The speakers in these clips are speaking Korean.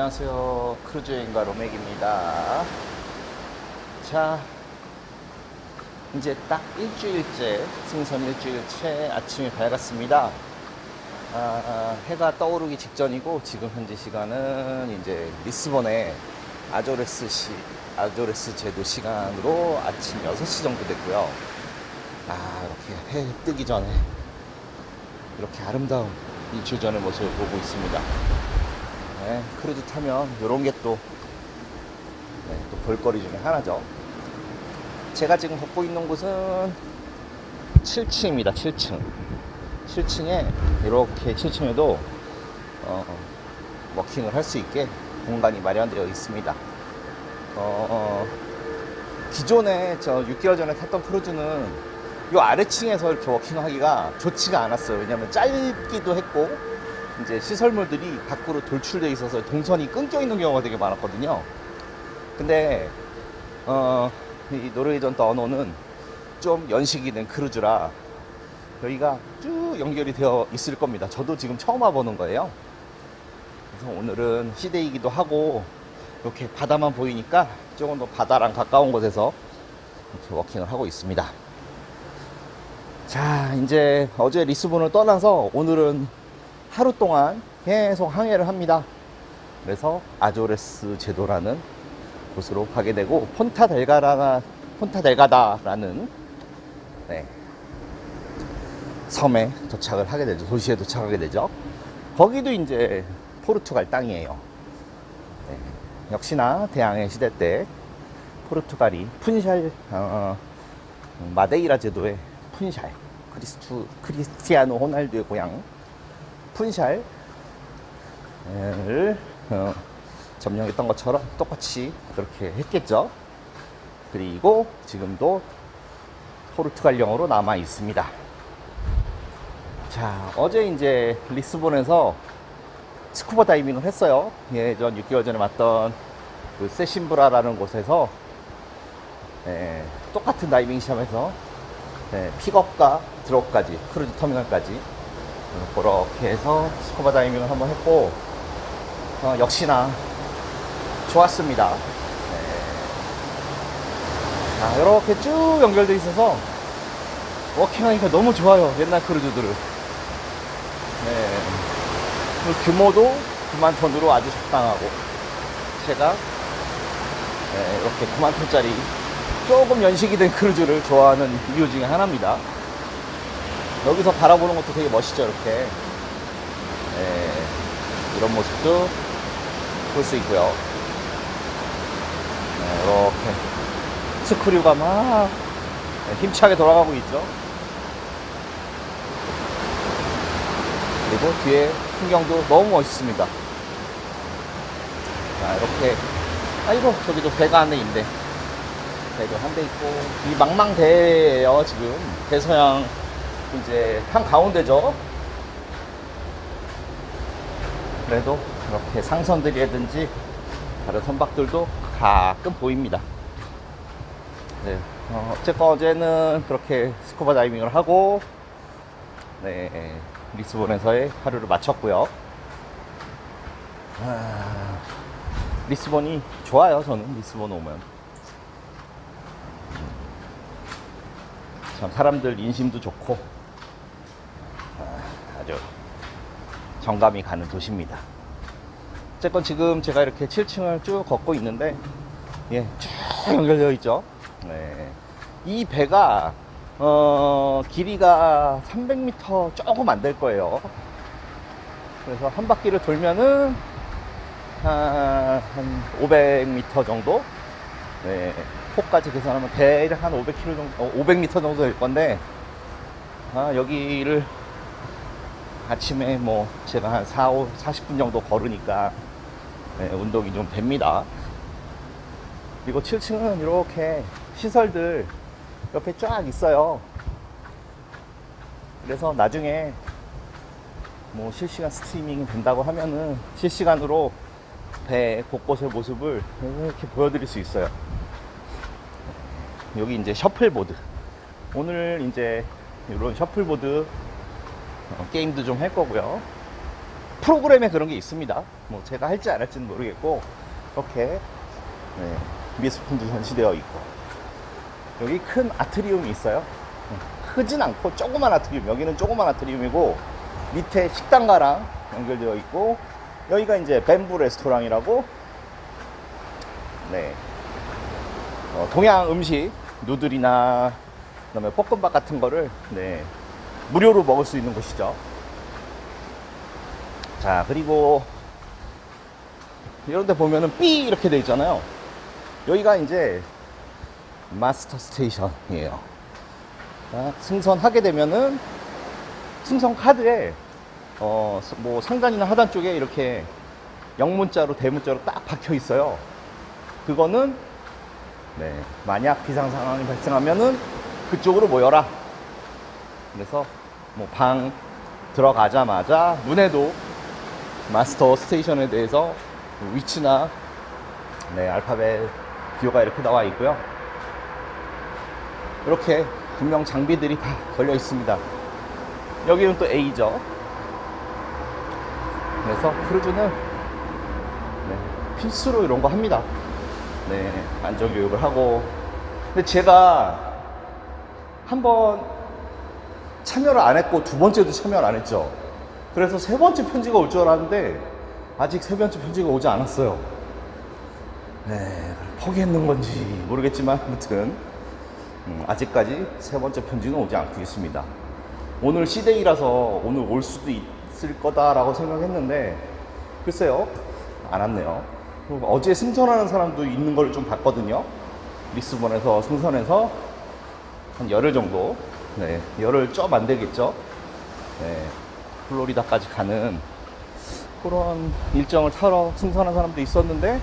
안녕하세요. 크루즈 여행가 로맥입니다. 자, 이제 딱 일주일째, 승선 일주일째 아침이 밝았습니다. 해가 떠오르기 직전이고, 지금 현재 시간은 이제 리스본의 아조레스 제도 시간으로 아침 6시 정도 됐고요. 이렇게 해 뜨기 전에 이렇게 아름다운 이 주전의 모습을 보고 있습니다. 네, 크루즈 타면 이런 게 또 볼거리 중에 하나죠. 제가 지금 걷고 있는 곳은 7층입니다. 7층. 7층에 이렇게 7층에도 워킹을 할 수 있게 공간이 마련되어 있습니다. 기존에 저 6개월 전에 탔던 크루즈는 이 아래층에서 이렇게 워킹하기가 좋지가 않았어요. 왜냐면 짧기도 했고, 이제 시설물들이 밖으로 돌출되어 있어서 동선이 끊겨 있는 경우가 되게 많았거든요. 근데 이 노르웨이전 더 언어는 좀 연식이 된 크루즈라 여기가 쭉 연결이 되어 있을 겁니다. 저도 지금 처음 와보는 거예요. 그래서 오늘은 시데이기도 하고 이렇게 바다만 보이니까 조금 더 바다랑 가까운 곳에서 이렇게 워킹을 하고 있습니다. 자, 이제 어제 리스본을 떠나서 오늘은 하루 동안 계속 항해를 합니다. 그래서 아조레스 제도라는 곳으로 가게 되고, 폰타델가다라는 섬에 도착을 하게 되죠. 도시에 도착하게 되죠. 거기도 이제 포르투갈 땅이에요. 역시나 대항해 시대 때 포르투갈이 푼샬 마데이라 제도의 푼샬, 크리스티아노 호날두의 고향 푼샬을 점령했던 것처럼 똑같이 그렇게 했겠죠. 그리고 지금도 포르투갈령으로 남아 있습니다. 자, 어제 이제 리스본에서 스쿠버 다이빙을 했어요. 예전 6개월 전에 왔던 그 세심브라라는 곳에서 똑같은 다이빙 시험에서 픽업과 드롭까지, 크루즈 터미널까지 그렇게 해서 스쿠버 다이빙을 한번 했고, 역시나 좋았습니다. 자, 이렇게 쭉 연결되어 있어서 워킹하니까 너무 좋아요. 옛날 크루즈들은. 규모도 9만 톤으로 아주 적당하고, 제가 이렇게 9만 톤짜리 조금 연식이 된 크루즈를 좋아하는 이유 중에 하나입니다. 여기서 바라보는 것도 되게 멋있죠. 이렇게 이런 모습도 볼 수 있고요. 이렇게 스크류가 막 힘차게 돌아가고 있죠. 그리고 뒤에 풍경도 너무 멋있습니다. 자, 이렇게, 아이고, 저기도 배가 한 대 있네. 배도 한 대 있고, 이 망망대예요. 지금 대서양 이제 한 가운데죠. 그래도 이렇게 상선들이라든지 다른 선박들도 가끔 보입니다. 어쨌건 어제는 그렇게 스쿠버 다이빙을 하고, 리스본에서의 하루를 마쳤고요. 리스본이 좋아요. 저는 리스본 오면 참 사람들 인심도 좋고 아주 정감이 가는 도시입니다. 어쨌건 지금 제가 이렇게 7층을 쭉 걷고 있는데, 쭉 연결되어 있죠. 이 배가 길이가 300m 조금 안 될 거예요. 그래서 한 바퀴를 돌면은 한 500m 정도, 폭까지 계산하면 대략 한 500km 정도, 500m 정도 될 건데, 여기를 아침에 뭐 제가 한 40분 정도 걸으니까 운동이 좀 됩니다. 그리고 7층은 이렇게 시설들 옆에 쫙 있어요. 그래서 나중에 뭐 실시간 스트리밍이 된다고 하면은 실시간으로 배 곳곳의 모습을 이렇게 보여드릴 수 있어요. 여기 이제 셔플보드, 오늘 이제 이런 셔플보드 게임도 좀 할 거고요. 프로그램에 그런 게 있습니다. 뭐 제가 할지 안 할지는 모르겠고 이렇게 네, 미술품도 전시되어 있고 여기 큰 아트리움이 있어요. 크진 않고 조그만 아트리움, 여기는 조그만 아트리움이고 밑에 식당가랑 연결되어 있고 여기가 이제 뱀부 레스토랑이라고 네, 동양 음식 누들이나 그다음에 볶음밥 같은 거를 네, 무료로 먹을 수 있는 곳이죠. 자, 그리고 이런 데 보면은 B 이렇게 돼 있잖아요. 여기가 이제 마스터 스테이션이에요. 자, 승선하게 되면은 승선 카드에 뭐 상단이나 하단 쪽에 이렇게 영문자로 대문자로 딱 박혀 있어요. 그거는 네, 만약 비상 상황이 발생하면은 그쪽으로 모여라. 그래서 뭐 방 들어가자마자 문에도 마스터 스테이션에 대해서 위치나 네, 알파벳 기호가 이렇게 나와 있고요. 이렇게 분명 장비들이 다 걸려 있습니다. 여기는 또 A죠. 그래서 크루즈는 네, 필수로 이런 거 합니다. 네, 안전교육을 하고. 근데 제가 한번 참여를 안 했고 두 번째도 참여를 안 했죠. 그래서 세 번째 편지가 올 줄 알았는데 아직 세 번째 편지가 오지 않았어요. 네, 포기했는 건지 모르겠지만 아무튼 아직까지 세 번째 편지는 오지 않고 있습니다. 오늘 C데이라서 오늘 올 수도 있을 거다라고 생각했는데 글쎄요, 안 왔네요. 어제 승선하는 사람도 있는 걸 좀 봤거든요. 리스본에서 승선해서 한 열흘 정도, 네, 열흘 좀 안 되겠죠. 네, 플로리다까지 가는 그런 일정을 타러 승선한 사람도 있었는데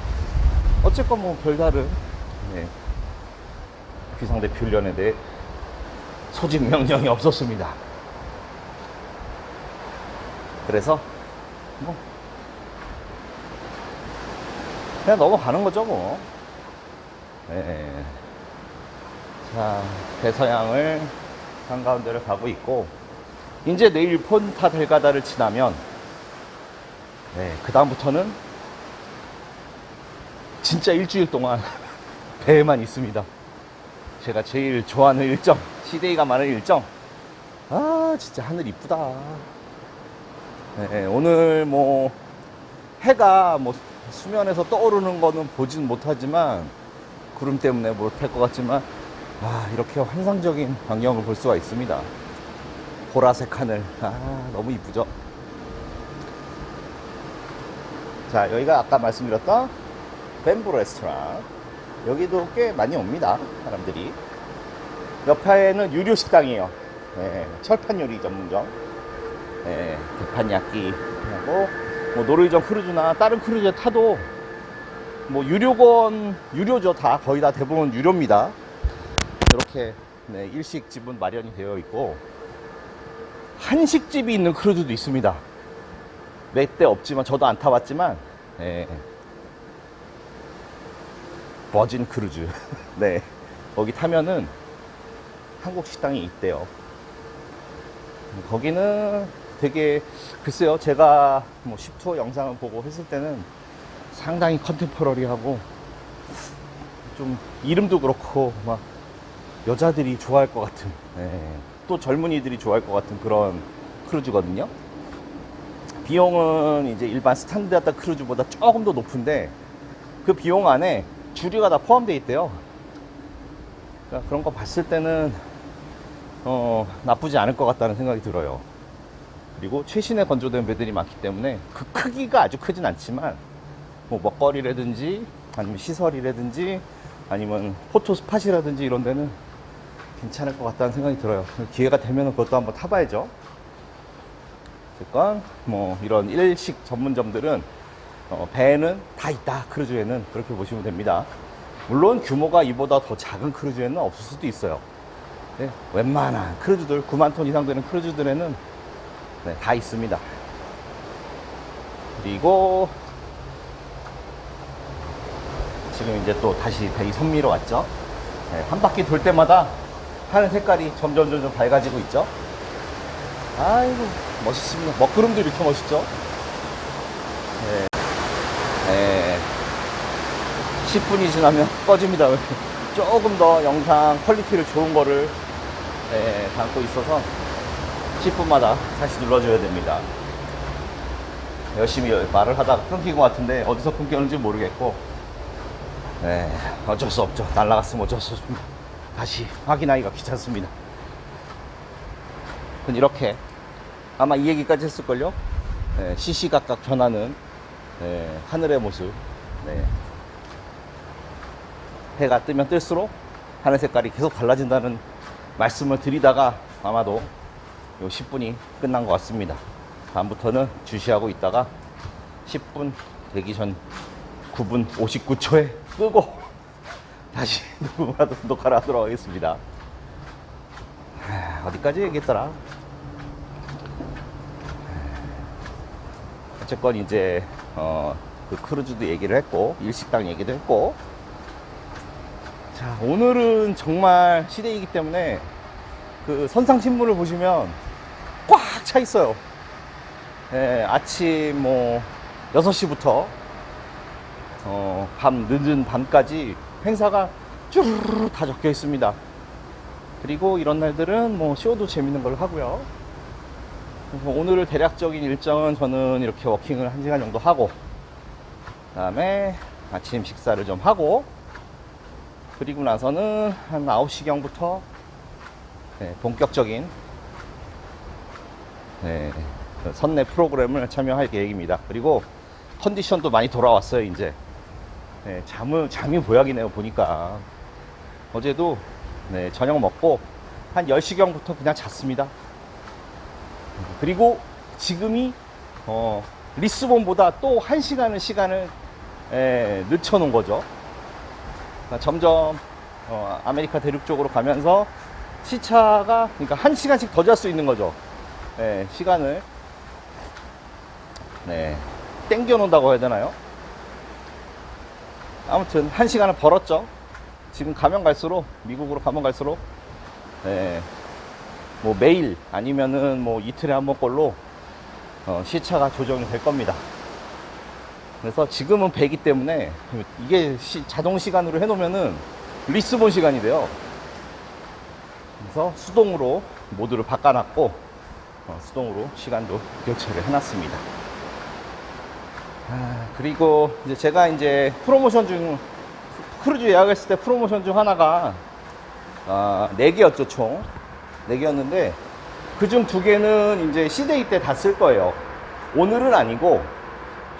어쨌건 뭐 별다른 네, 비상대피 훈련에 대해 소집 명령이 없었습니다. 그래서 뭐 그냥 넘어가는 거죠 뭐. 네. 자, 대서양을 한가운데를 가고 있고 이제 내일 폰타 델가다를 지나면 네, 그 다음부터는 진짜 일주일 동안 배에만 있습니다. 제가 제일 좋아하는 일정, C데이가 많은 일정. 아, 진짜 하늘 이쁘다. 네, 오늘 뭐 해가 뭐 수면에서 떠오르는 거는 보진 못하지만 구름 때문에 못할 것 같지만 이렇게 환상적인 광경을 볼 수가 있습니다. 보라색 하늘, 너무 이쁘죠. 자, 여기가 아까 말씀드렸던 뱀부 레스토랑. 여기도 꽤 많이 옵니다, 사람들이. 옆에는 유료 식당이에요. 네, 철판 요리 전문점. 네, 대판야끼 하고 뭐 노르웨이전 크루즈나 다른 크루즈에 타도 뭐 유료죠. 다 거의 다 대부분 유료입니다. 이렇게 네, 일식집은 마련이 되어 있고 한식집이 있는 크루즈도 있습니다. 몇 대 없지만 저도 안 타봤지만 네, 버진 크루즈 네, 거기 타면은 한국 식당이 있대요. 거기는 되게 글쎄요, 제가 뭐 10투어 영상을 보고 했을 때는 상당히 컨템포러리하고 좀 이름도 그렇고 막 여자들이 좋아할 것 같은 또 젊은이들이 좋아할 것 같은 그런 크루즈거든요. 비용은 이제 일반 스탠다드 크루즈보다 조금 더 높은데 그 비용 안에 주류가 다 포함되어 있대요. 그러니까 그런 거 봤을 때는 나쁘지 않을 것 같다는 생각이 들어요. 그리고 최신의 건조된 배들이 많기 때문에 그 크기가 아주 크진 않지만 뭐 먹거리라든지 아니면 시설이라든지 아니면 포토 스팟이라든지 이런 데는 괜찮을 것 같다는 생각이 들어요. 기회가 되면 그것도 한번 타봐야죠. 어쨌건 뭐 이런 일식 전문점들은 배에는 다 있다. 크루즈에는 그렇게 보시면 됩니다. 물론 규모가 이보다 더 작은 크루즈에는 없을 수도 있어요. 네, 웬만한 크루즈들 9만 톤 이상 되는 크루즈들에는 네, 다 있습니다. 그리고 지금 이제 또 다시 배이 선미로 왔죠. 네, 한 바퀴 돌 때마다 하늘 색깔이 점점 밝아지고 있죠. 아이고 멋있습니다. 먹구름도 이렇게 멋있죠. 예, 10분이 지나면 꺼집니다. 조금 더 영상 퀄리티를 좋은 거를 담고 있어서 10분마다 다시 눌러줘야 됩니다. 열심히 말을 하다가 끊긴 것 같은데 어디서 끊겼는지 모르겠고, 어쩔 수 없죠. 날라갔으면 어쩔 수 없습니다. 다시 확인하기가 귀찮습니다. 이렇게 아마 이 얘기까지 했을걸요. 시시각각 변하는 하늘의 모습. 해가 뜨면 뜰수록 하늘 색깔이 계속 달라진다는 말씀을 드리다가 아마도 요 10분이 끝난 것 같습니다. 다음부터는 주시하고 있다가 10분 되기 전 9분 59초에 끄고 다시 녹화를 하도록 하겠습니다. 어디까지 얘기했더라? 어쨌건 이제 그 크루즈도 얘기를 했고, 일식당 얘기도 했고, 자, 오늘은 정말 시대이기 때문에 그 선상신문을 보시면 꽉 차 있어요. 아침 뭐 6시부터 밤 늦은 밤까지 행사가 쭈르르 다 적혀 있습니다. 그리고 이런 날들은 뭐 쇼도 재밌는 걸 하고요. 그래서 오늘 대략적인 일정은 저는 이렇게 워킹을 1시간 정도 하고, 그 다음에 아침 식사를 좀 하고, 그리고 나서는 한 9시경부터 본격적인 선내 프로그램을 참여할 계획입니다. 그리고 컨디션도 많이 돌아왔어요. 이제 잠이 보약이네요. 보니까 어제도 저녁 먹고 한 10시경부터 그냥 잤습니다. 그리고 지금이 리스본보다 또 1시간을 시간을 늦춰놓은 거죠. 그러니까 점점 아메리카 대륙 쪽으로 가면서 시차가, 그러니까 1시간씩 더 잘 수 있는 거죠. 시간을 땡겨 놓는다고 해야 되나요? 아무튼 1시간을 벌었죠. 지금 가면 갈수록, 미국으로 가면 갈수록 뭐 매일 아니면은 뭐 이틀에 한 번꼴로 시차가 조정이 될 겁니다. 그래서 지금은 배기 때문에 이게 자동 시간으로 해놓으면은 리스본 시간이 돼요. 그래서 수동으로 모드를 바꿔놨고 수동으로 시간도 교체를 해놨습니다. 그리고 이제 제가 이제 프로모션 중, 크루즈 예약했을 때 프로모션 중 하나가 4개였죠. 총 4개였는데 그중 2개는 이제 시데이 때 다 쓸 거예요. 오늘은 아니고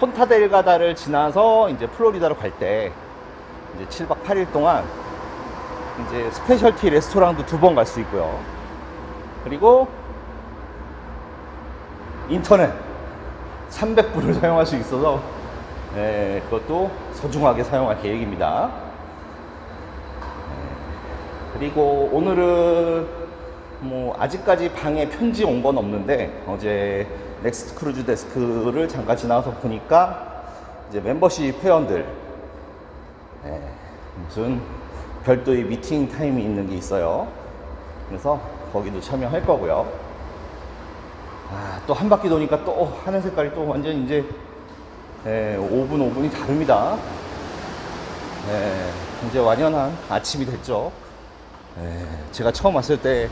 폰타델가다를 지나서 이제 플로리다로 갈 때 이제 7박 8일 동안 이제 스페셜티 레스토랑도 2번 갈 수 있고요. 그리고 인터넷 300불을 사용할 수 있어서 그것도 소중하게 사용할 계획입니다. 그리고 오늘은 뭐 아직까지 방에 편지 온 건 없는데 어제 넥스트 크루즈 데스크를 잠깐 지나가서 보니까 이제 멤버십 회원들 무슨 별도의 미팅 타임이 있는 게 있어요. 그래서 거기도 참여할 거고요. 또 한 바퀴 도니까 또 하늘 색깔이 또 완전 이제 5분이 다릅니다. 이제 완연한 아침이 됐죠. 제가 처음 왔을 때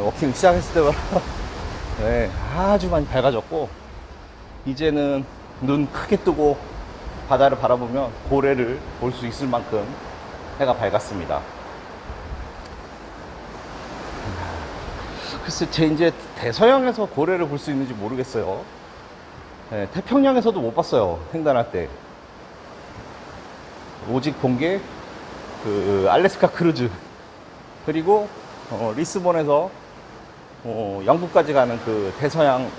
워킹 시작했을 때보다 아주 많이 밝아졌고, 이제는 눈 크게 뜨고 바다를 바라보면 고래를 볼 수 있을 만큼 해가 밝았습니다. 글쎄, 제 이제 대서양에서 고래를 볼 수 있는지 모르겠어요. 태평양에서도 못 봤어요. 횡단할 때. 오직 본 게 그 알래스카 크루즈, 그리고 리스본에서 영국까지 가는 그 대서양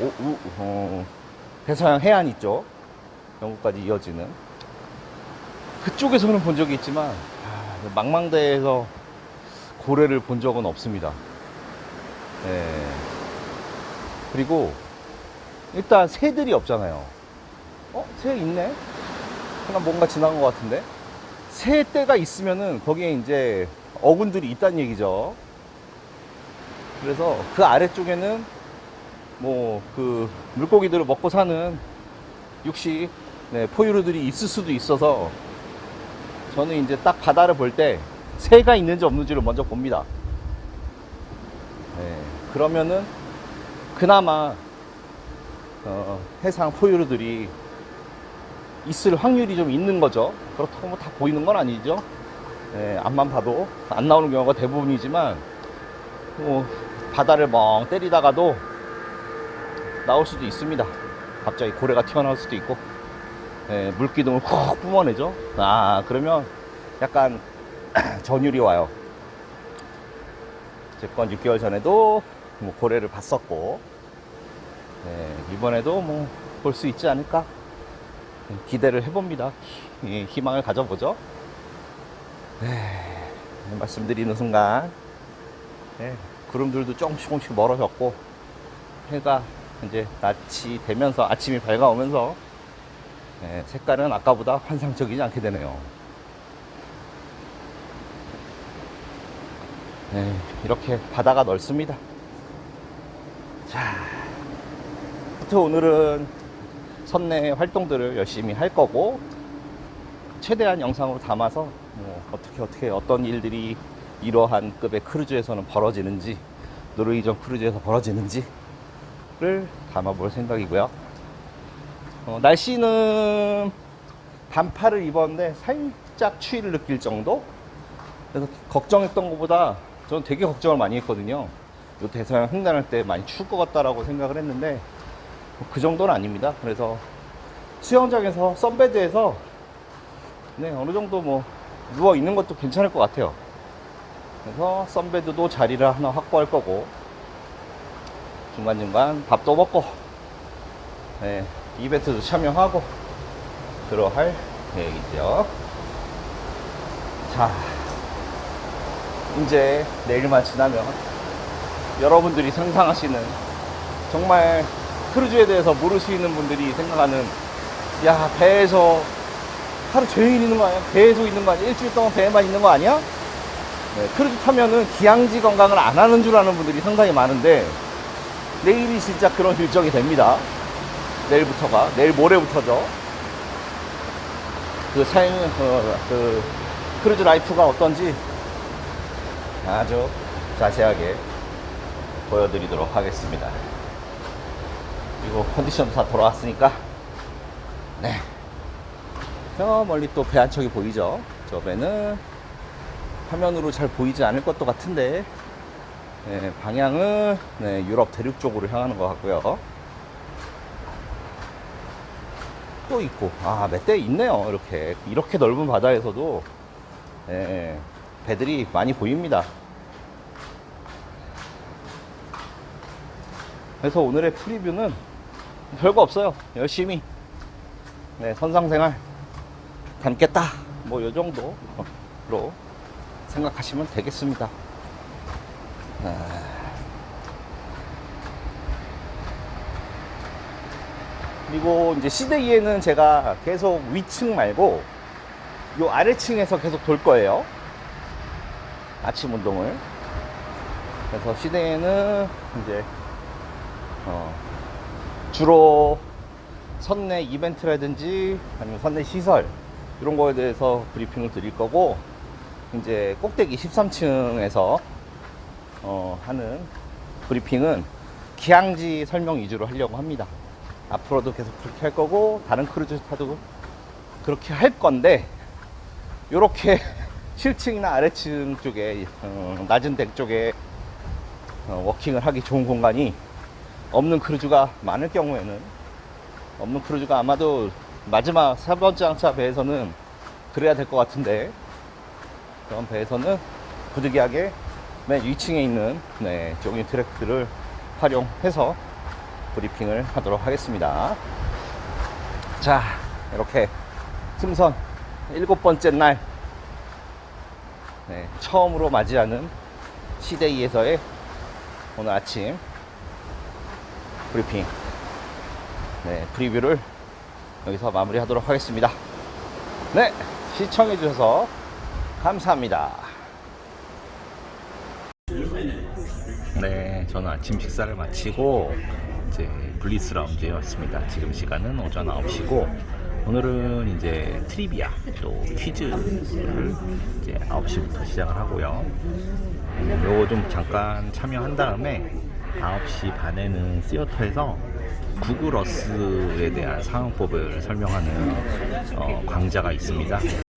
대서양 해안 있죠. 영국까지 이어지는 그쪽에서는 본 적이 있지만 망망대해에서 고래를 본 적은 없습니다. 그리고 일단 새들이 없잖아요. 새 있네? 그냥 뭔가 지나간 것 같은데? 새 떼가 있으면은 거기에 이제 어군들이 있다는 얘기죠. 그래서 그 아래쪽에는 뭐 그 물고기들을 먹고 사는 육식 네, 포유류들이 있을 수도 있어서 저는 이제 딱 바다를 볼 때 새가 있는지 없는지를 먼저 봅니다. 네, 그러면은 그나마 해상 포유류들이 있을 확률이 좀 있는 거죠. 그렇다고 뭐 다 보이는 건 아니죠. 네, 앞만 봐도 안 나오는 경우가 대부분이지만 뭐 바다를 멍 때리다가도 나올 수도 있습니다. 갑자기 고래가 튀어나올 수도 있고 네, 물기둥을 훅 뿜어내죠. 그러면 약간 전율이 와요. 제건 6개월 전에도 뭐 고래를 봤었고 네, 이번에도 뭐 볼 수 있지 않을까 기대를 해봅니다. 희망을 가져보죠. 네, 말씀드리는 순간 네, 구름들도 조금씩 멀어졌고 해가 이제 낯이 되면서 아침이 밝아오면서 네, 색깔은 아까보다 환상적이지 않게 되네요. 네, 이렇게 바다가 넓습니다. 자, 오늘은 선내 활동들을 열심히 할 거고 최대한 영상으로 담아서 뭐 어떻게 어떤 일들이 이러한 급의 크루즈에서는 벌어지는지 노르웨이전 크루즈에서 벌어지는지를 담아볼 생각이고요. 날씨는 반팔을 입었는데 살짝 추위를 느낄 정도? 그래서 걱정했던 것보다 저는 되게 걱정을 많이 했거든요. 요 대서양 횡단할 때 많이 추울 것 같다라고 생각을 했는데 그 정도는 아닙니다. 그래서 수영장에서 선베드에서 네, 어느 정도 뭐 누워 있는 것도 괜찮을 것 같아요. 그래서 선베드도 자리를 하나 확보할 거고 중간중간 밥도 먹고 네, 이벤트도 참여하고 그러할 계획이죠. 자, 이제 내일만 지나면 여러분들이 상상하시는 정말 크루즈에 대해서 모르시는 분들이 생각하는 야, 배에서 하루 종일 있는 거 아니야? 계속 있는 거 아니야? 일주일 동안 배에만 있는 거 아니야? 네, 크루즈 타면은 기항지 관광을 안 하는 줄 아는 분들이 상당히 많은데 내일이 진짜 그런 일정이 됩니다. 내일부터가, 내일 모레부터죠. 그 크루즈 라이프가 어떤지 아주 자세하게 보여드리도록 하겠습니다. 그리고 컨디션도 다 돌아왔으니까 네, 저 멀리 또 배 한 척이 보이죠. 저 배는 화면으로 잘 보이지 않을 것도 같은데 네, 방향은 네, 유럽 대륙 쪽으로 향하는 것 같고요. 또 있고 몇 대 있네요. 이렇게 넓은 바다에서도 네, 배들이 많이 보입니다. 그래서 오늘의 프리뷰는 별거 없어요. 열심히 네, 선상생활 담겠다 뭐 요정도로 생각하시면 되겠습니다. 그리고 이제 시드이에는 제가 계속 위층 말고 요 아래층에서 계속 돌 거예요. 아침 운동을. 그래서 시드이에는 이제 주로 선내 이벤트라든지 아니면 선내 시설 이런 거에 대해서 브리핑을 드릴 거고 이제 꼭대기 13층에서 하는 브리핑은 기항지 설명 위주로 하려고 합니다. 앞으로도 계속 그렇게 할 거고 다른 크루즈 타도 그렇게 할 건데 요렇게 실층이나 아래층 쪽에 낮은 덱 쪽에 워킹을 하기 좋은 공간이 없는 크루즈가 많을 경우에는 없는 크루즈가 아마도 마지막 4번째 항차 배에서는 그래야 될 것 같은데 그런 배에서는 부득이하게 맨 위층에 있는 네, 조깅 트랙들을 활용해서 브리핑을 하도록 하겠습니다. 자, 이렇게 승선 7번째 날 네, 처음으로 맞이하는 시데이에서의 오늘 아침 브리핑 네, 프리뷰를 여기서 마무리하도록 하겠습니다. 네, 시청해주셔서 감사합니다. 네, 저는 아침 식사를 마치고 이제 블리스 라운지였습니다. 지금 시간은 오전 9시고 오늘은 이제 트리비아 또 퀴즈를 이제 9시부터 시작을 하고요. 요거 좀 잠깐 참여한 다음에 9시 반에는 시어터에서 구글 어스에 대한 사용법을 설명하는 강좌가 있습니다.